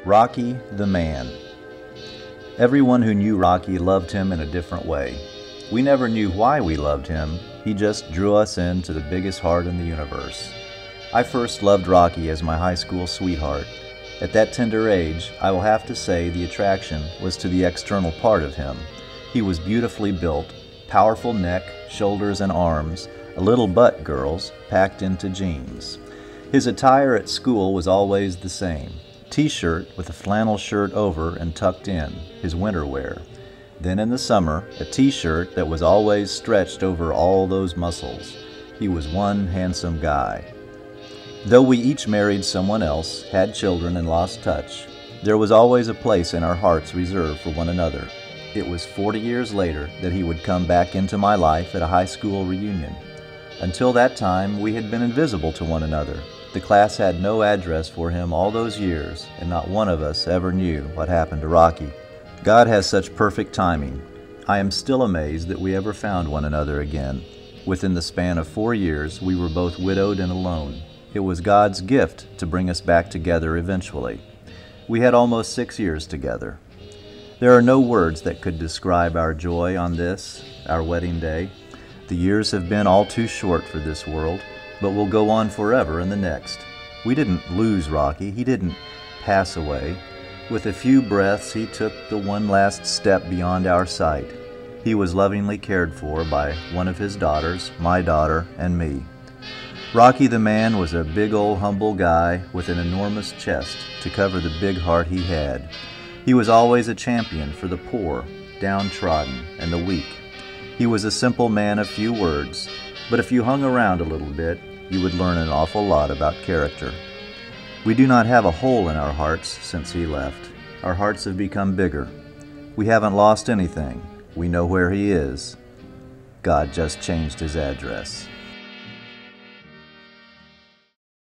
Rocky the Man. Everyone who knew Rocky loved him in a different way. We never knew why we loved him. He just drew us into the biggest heart in the universe. I first loved Rocky as my high school sweetheart. At that tender age, I will have to say the attraction was to the external part of him. He was beautifully built, powerful neck, shoulders, and arms, a little butt, girls, packed into jeans. His attire at school was always the same. T-shirt with a flannel shirt over and tucked in, his winter wear. Then in the summer, a t-shirt that was always stretched over all those muscles. He was one handsome guy. Though we each married someone else, had children, and lost touch, there was always a place in our hearts reserved for one another. It was 40 years later that he would come back into my life at a high school reunion. Until that time, we had been invisible to one another. The class had no address for him all those years, and not one of us ever knew what happened to Rocky. God has such perfect timing. I am still amazed that we ever found one another again. Within the span of 4 years, we were both widowed and alone. It was God's gift to bring us back together eventually. We had almost 6 years together. There are no words that could describe our joy on this, our wedding day. The years have been all too short for this world, but will go on forever in the next. We didn't lose Rocky. He didn't pass away. With a few breaths, he took the one last step beyond our sight. He was lovingly cared for by one of his daughters, my daughter, and me. Rocky the Man was a big old humble guy with an enormous chest to cover the big heart he had. He was always a champion for the poor, downtrodden, and the weak. He was a simple man of few words, but if you hung around a little bit, you would learn an awful lot about character. We do not have a hole in our hearts since he left. Our hearts have become bigger. We haven't lost anything. We know where he is. God just changed his address.